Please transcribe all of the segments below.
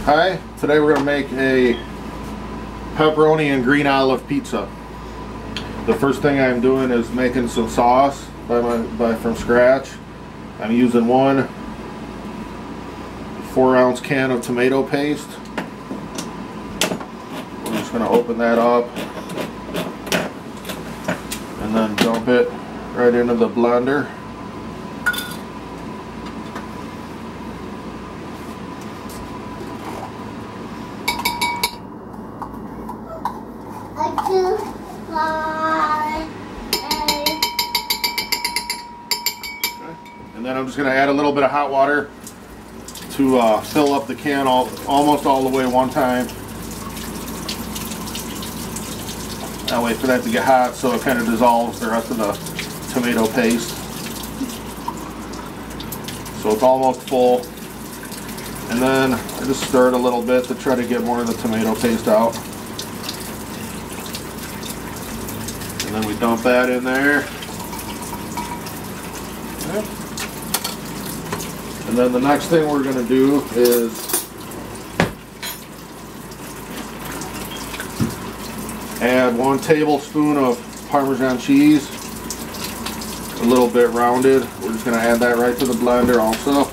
Hi, today we're going to make a pepperoni and green olive pizza. The first thing I'm doing is making some sauce from scratch. I'm using one 4-ounce can of tomato paste. We're just going to open that up and then dump it right into the blender. And then I'm just going to add a little bit of hot water to fill up the can almost all the way one time. That way for that to get hot so it kind of dissolves the rest of the tomato paste. So it's almost full. And then I just stir it a little bit to try to get more of the tomato paste out. And then we dump that in there. Okay. And then the next thing we're going to do is add 1 tablespoon of Parmesan cheese, a little bit rounded. We're just going to add that right to the blender also.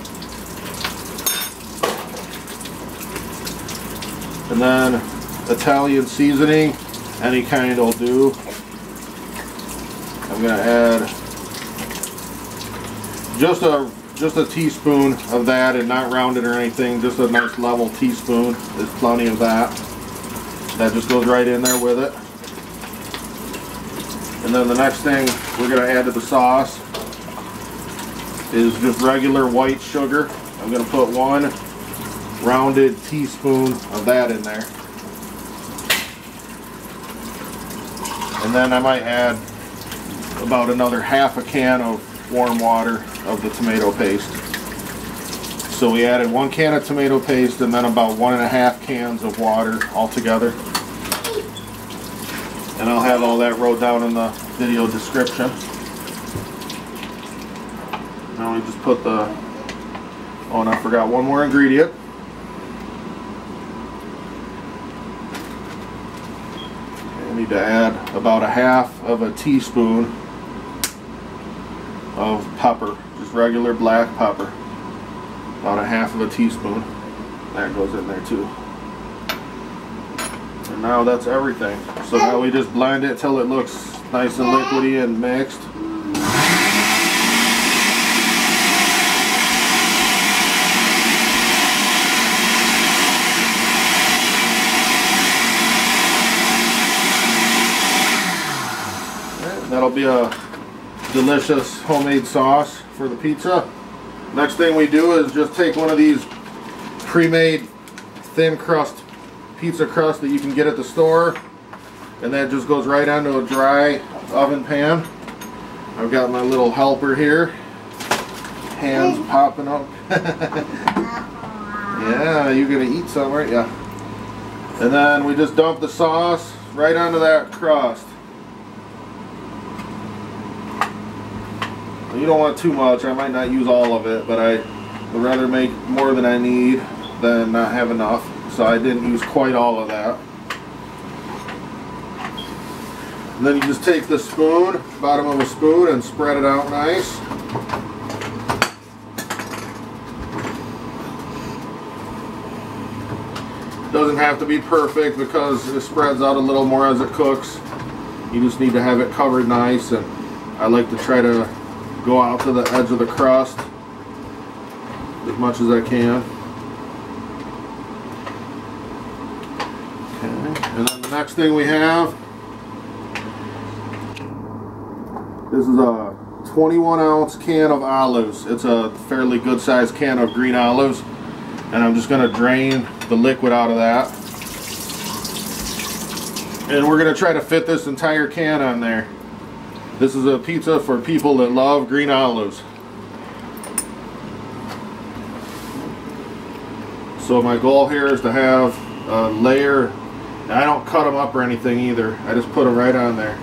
And then Italian seasoning, any kind will do. I'm going to add just a teaspoon of that, and not rounded or anything, just a nice level teaspoon is plenty of that. That just goes right in there with it. And then the next thing we're going to add to the sauce is just regular white sugar. I'm going to put 1 rounded teaspoon of that in there. And then I might add about another half a can of warm water of the tomato paste. So we added 1 can of tomato paste and then about 1.5 cans of water altogether. And I'll have all that wrote down in the video description. Now we just put the, oh, and I forgot one more ingredient. I need to add about 1/2 teaspoon of pepper, just regular black pepper, about 1/2 teaspoon. That goes in there too. And now that's everything. So now we just blend it till it looks nice and liquidy and mixed. That'll be a delicious homemade sauce for the pizza. Next thing we do is just take one of these pre-made thin crust pizza crust that you can get at the store, and that just goes right onto a dry oven pan. I've got my little helper here, hands popping up. Yeah, you're gonna eat some, aren't ya? And then we just dump the sauce right onto that crust. You don't want too much. I might not use all of it, but I would rather make more than I need than not have enough. So I didn't use quite all of that. And then you just take the spoon, bottom of a spoon, and spread it out nice. Doesn't have to be perfect because it spreads out a little more as it cooks. You just need to have it covered nice, and I like to try to go out to the edge of the crust as much as I can. Okay. And then the next thing we have, this is a 21-ounce can of olives. It's a fairly good sized can of green olives, and I'm just going to drain the liquid out of that. And we're going to try to fit this entire can on there. This is a pizza for people that love green olives. So my goal here is to have a layer, and I don't cut them up or anything either. I just put them right on there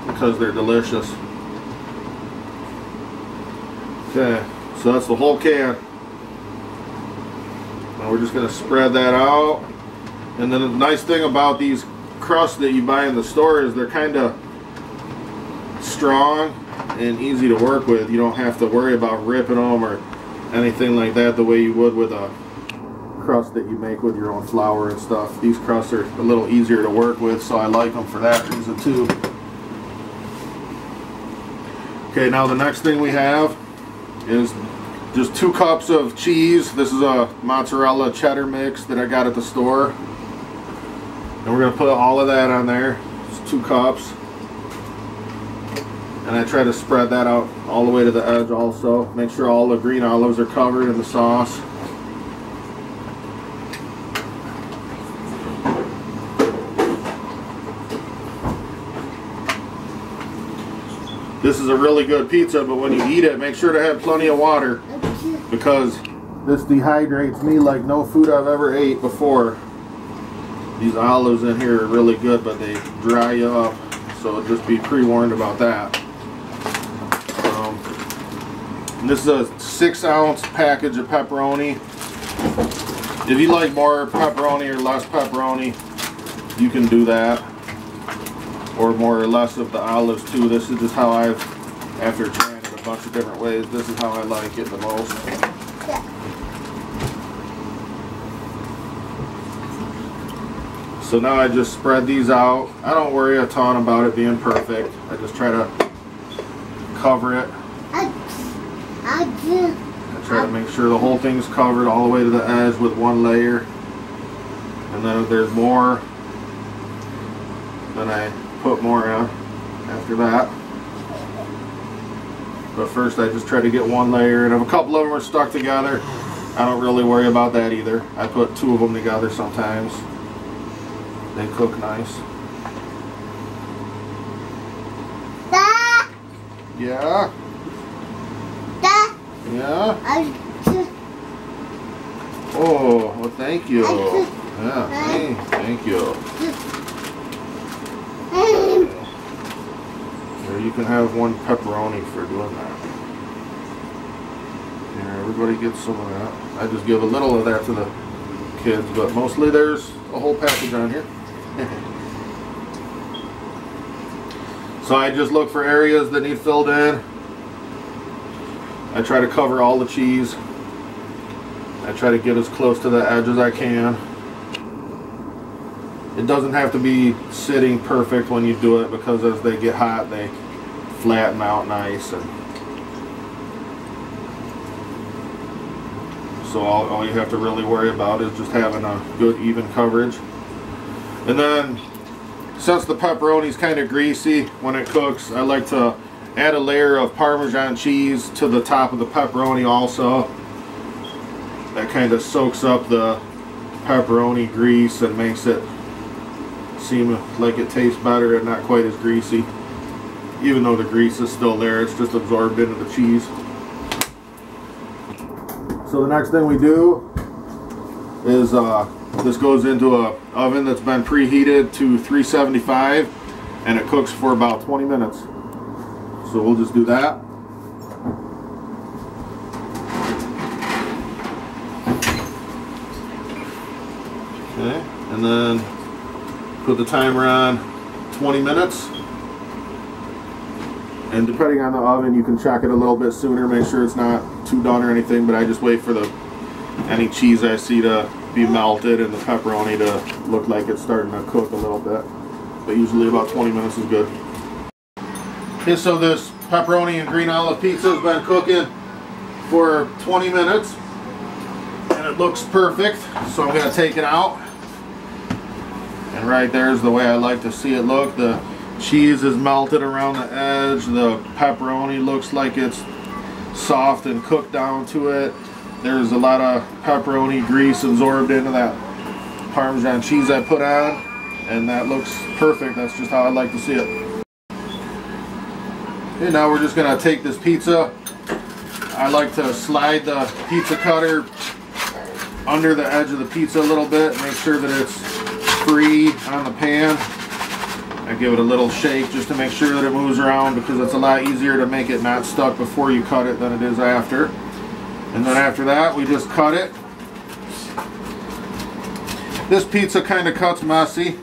because they're delicious. Okay, so that's the whole can. Now we're just going to spread that out. And then the nice thing about these crusts that you buy in the store is they're kind of strong and easy to work with. You don't have to worry about ripping them or anything like that the way you would with a crust that you make with your own flour and stuff. These crusts are a little easier to work with, so I like them for that reason too. Okay, now the next thing we have is just 2 cups of cheese. This is a mozzarella cheddar mix that I got at the store. And we're going to put all of that on there. It's 2 cups. And I try to spread that out all the way to the edge also. Make sure all the green olives are covered in the sauce. This is a really good pizza, but when you eat it, make sure to have plenty of water, because this dehydrates me like no food I've ever ate before. These olives in here are really good, but they dry you up, so just be pre-warned about that. This is a 6-ounce package of pepperoni. If you like more pepperoni or less pepperoni, you can do that. Or more or less of the olives too. This is just how I've, after trying it a bunch of different ways, this is how I like it the most. So now I just spread these out. I don't worry a ton about it being perfect. I just try to cover it. I try to make sure the whole thing's covered all the way to the edge with one layer. And then if there's more, then I put more in after that. But first I just try to get one layer, and if a couple of them are stuck together, I don't really worry about that either. I put 2 of them together sometimes. They cook nice. Yeah? Yeah? Oh, well thank you. Yeah, thank you. Here, you can have 1 pepperoni for doing that. Here, everybody gets some of that. I just give a little of that to the kids, but mostly there's a whole package on here. So I just look for areas that need filled in. I try to cover all the cheese. I try to get as close to the edge as I can. It doesn't have to be sitting perfect when you do it, because as they get hot they flatten out nice, and so all you have to really worry about is just having a good even coverage. And then since the pepperoni is kind of greasy when it cooks, I like to add a layer of Parmesan cheese to the top of the pepperoni also. That kind of soaks up the pepperoni grease and makes it seem like it tastes better and not quite as greasy. Even though the grease is still there, it's just absorbed into the cheese. So the next thing we do is this goes into an oven that's been preheated to 375, and it cooks for about 20 minutes. So we'll just do that. Okay, and then put the timer on 20 minutes. And depending on the oven, you can check it a little bit sooner, make sure it's not too done or anything, but I just wait for any cheese I see to be melted and the pepperoni to look like it's starting to cook a little bit. But usually about 20 minutes is good. Okay, so this pepperoni and green olive pizza has been cooking for 20 minutes and it looks perfect, so I'm going to take it out. And right there is the way I like to see it look. The cheese is melted around the edge, the pepperoni looks like it's soft and cooked down to it. There's a lot of pepperoni grease absorbed into that Parmesan cheese I put on, and that looks perfect. That's just how I like to see it. Okay, now we're just going to take this pizza. I like to slide the pizza cutter under the edge of the pizza a little bit, make sure that it's free on the pan. I give it a little shake just to make sure that it moves around, because it's a lot easier to make it not stuck before you cut it than it is after. And then after that, we just cut it This pizza kind of cuts messy.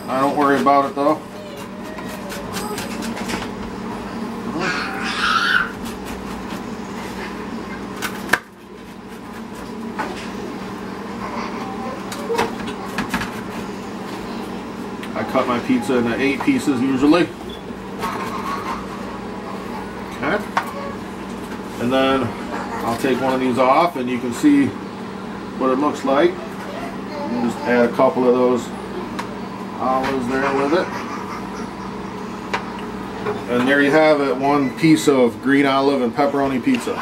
I don't worry about it though. I cut my pizza into 8 pieces usually. Okay. And then I'll take one of these off and you can see what it looks like. And just add a couple of those olives there with it. And there you have it, one piece of green olive and pepperoni pizza.